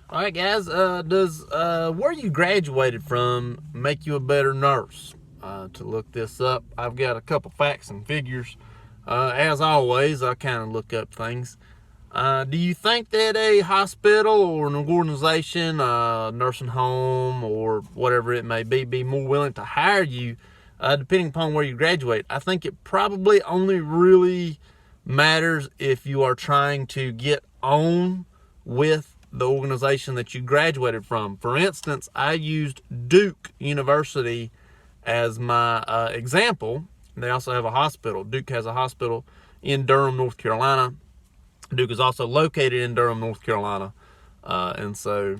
All right, guys. Does where you graduated from make you a better nurse? To look this up, I've got a couple facts and figures. As always, I kind of look up things. Do you think that a hospital or an organization, nursing home or whatever it may be more willing to hire you, depending upon where you graduate? I think it probably only really matters if you are trying to get on with the organization that you graduated from. For instance, I used Duke University as my example. They also have a hospital. Duke has a hospital in Durham, North Carolina. Duke is also located in Durham, North Carolina. And so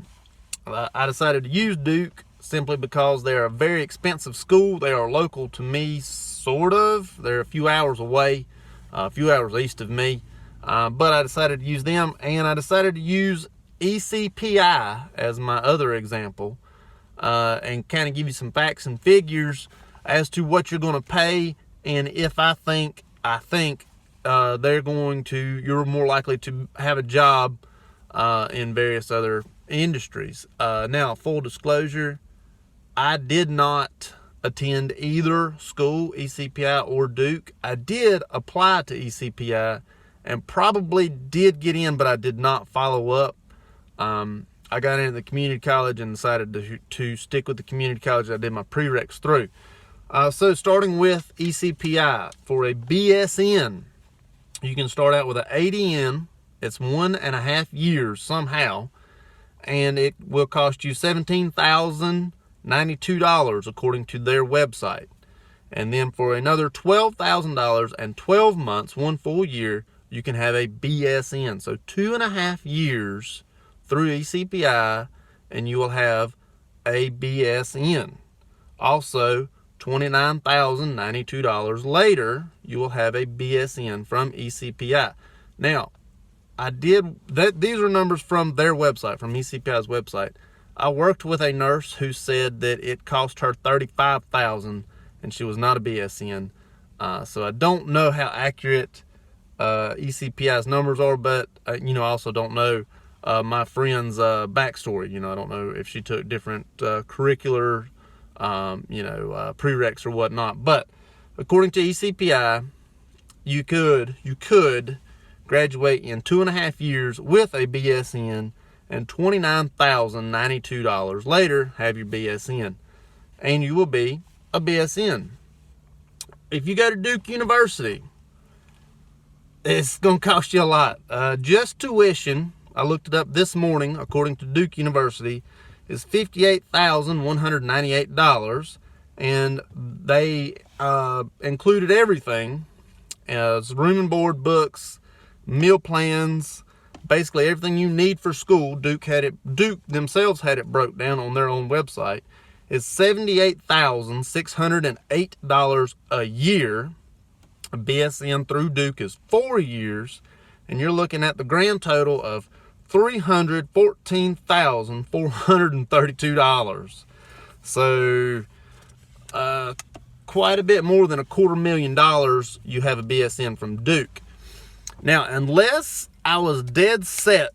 I decided to use Duke simply because they're a very expensive school. They are local to me, sort of. They're a few hours away, a few hours east of me. But I decided to use them, and I decided to use ECPI as my other example, and kind of give you some facts and figures as to what you're going to pay, and if you're more likely to have a job in various other industries. Now, full disclosure, I did not attend either school, ECPI or Duke. I did apply to ECPI and probably did get in, but I did not follow up. I got into the community college and decided to stick with the community college I did my prereqs through. So starting with ECPI, for a BSN, you can start out with an ADN. It's 1.5 years somehow, and it will cost you $17,092 according to their website. And then for another $12,000 and 12 months, 1 full year, you can have a BSN. So 2.5 years through ECPI, and you will have a BSN. Also, $29,092 later, you will have a BSN from ECPI. Now, these are numbers from their website, from ECPI's website. I worked with a nurse who said that it cost her $35,000, and she was not a BSN. So I don't know how accurate ECPI's numbers are, but I also don't know my friend's backstory. I don't know if she took different curricular prereqs or whatnot. But according to ECPI, you could graduate in 2.5 years with a BSN, and $29,092 later have your BSN, and you will be a BSN. If you go to Duke University, it's going to cost you a lot. Just tuition, I looked it up this morning, according to Duke University, is $58,198, and they included everything as room and board, books, meal plans, basically everything you need for school. Duke themselves had it broke down on their own website. Is $78,608 a year. A BSN through Duke is 4 years, and you're looking at the grand total of $314,432. So quite a bit more than $250,000 you have a BSN from Duke. Now, unless I was dead set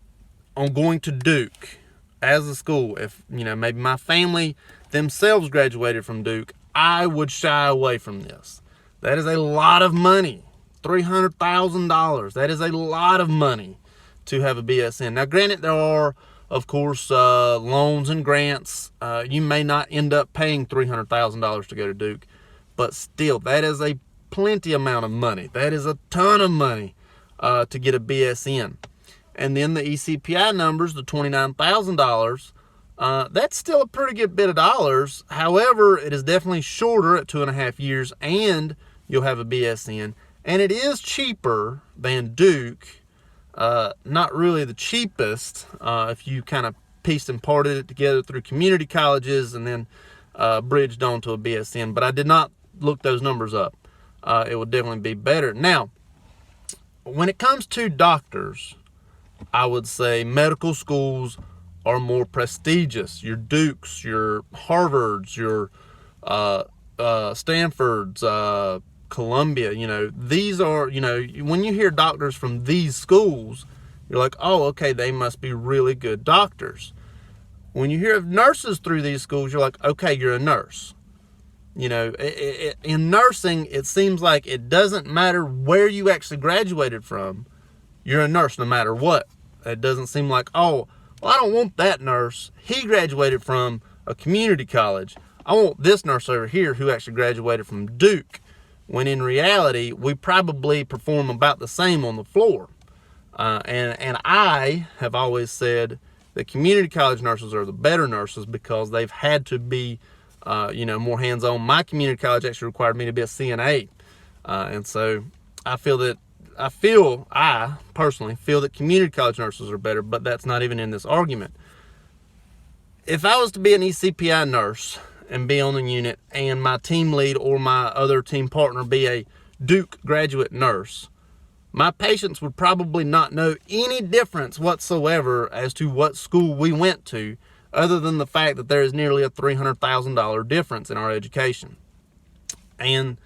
on going to Duke as a school, if maybe my family themselves graduated from Duke, I would shy away from this. That is a lot of money. $300,000. That is a lot of money to have a BSN. Now, granted, there are, of course, loans and grants. You may not end up paying $300,000 to go to Duke, but still, that is a plenty amount of money. That is a ton of money to get a BSN. And then the ECPI numbers, the $29,000, that's still a pretty good bit of dollars. However, it is definitely shorter at 2.5 years, and you'll have a BSN. And it is cheaper than Duke. Not really the cheapest if you kind of pieced and parted it together through community colleges and then bridged on to a BSN. But I did not look those numbers up. It would definitely be better. Now, when it comes to doctors, I would say medical schools are more prestigious. Your Dukes, your Harvards, your Stanfords, Columbia, these are, when you hear doctors from these schools, you're like, oh, okay, they must be really good doctors. when you hear of nurses through these schools, you're like, okay, you're a nurse. You know, in nursing, it seems like it doesn't matter where you actually graduated from. You're a nurse no matter what. It doesn't seem like, oh, well, I don't want that nurse. He graduated from a community college. I want this nurse over here who actually graduated from Duke. When in reality, we probably perform about the same on the floor. And I have always said that community college nurses are the better nurses because they've had to be, more hands-on. My community college actually required me to be a CNA. And so I personally feel that community college nurses are better, but that's not even in this argument. If I was to be an ECPI nurse and be on the unit, and my team lead or my other team partner be a Duke graduate nurse, my patients would probably not know any difference whatsoever as to what school we went to, other than the fact that there is nearly a $300,000 difference in our education. And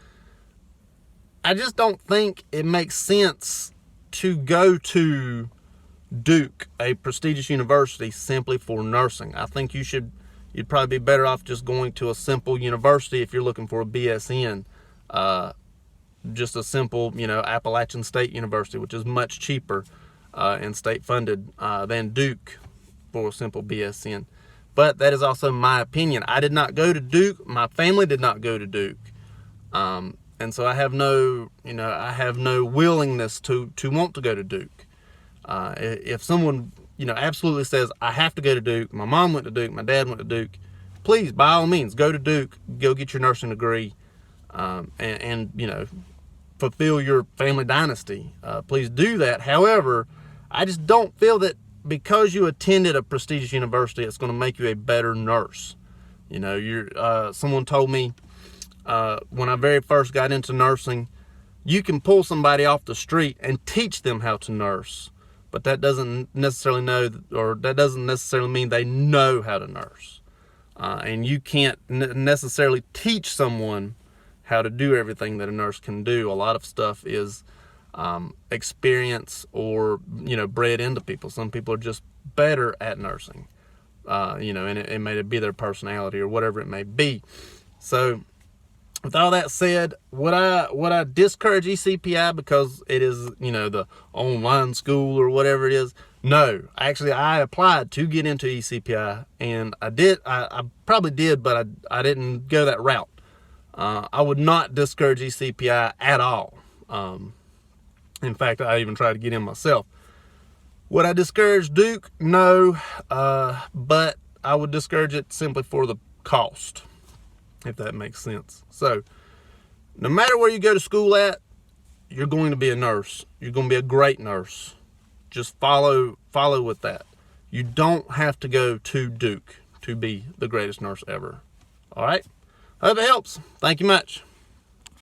I just don't think it makes sense to go to Duke, a prestigious university, simply for nursing. I think you'd probably be better off just going to a simple university if you're looking for a BSN. Just a simple, Appalachian State University, which is much cheaper and state funded than Duke for a simple BSN. But that is also my opinion. I did not go to Duke. My family did not go to Duke. And so I have no willingness to want to go to Duke. If someone, absolutely says, I have to go to Duke, my mom went to Duke, my dad went to Duke, please, by all means, go to Duke, go get your nursing degree, and fulfill your family dynasty. Please do that. However, I just don't feel that because you attended a prestigious university, it's going to make you a better nurse. Someone told me when I very first got into nursing, you can pull somebody off the street and teach them how to nurse. But that doesn't necessarily mean they know how to nurse. And you can't necessarily teach someone how to do everything that a nurse can do. A lot of stuff is experience or, bred into people. Some people are just better at nursing, and it may be their personality or whatever it may be. So with all that said, would I discourage ECPI because it is, the online school or whatever it is? No. Actually, I applied to get into ECPI, and I probably did, but I didn't go that route. I would not discourage ECPI at all. In fact, I even tried to get in myself. Would I discourage Duke? No, but I would discourage it simply for the cost, if that makes sense. So, no matter where you go to school at, you're going to be a nurse. You're going to be a great nurse. Just follow with that. You don't have to go to Duke to be the greatest nurse ever. All right? I hope it helps. Thank you much.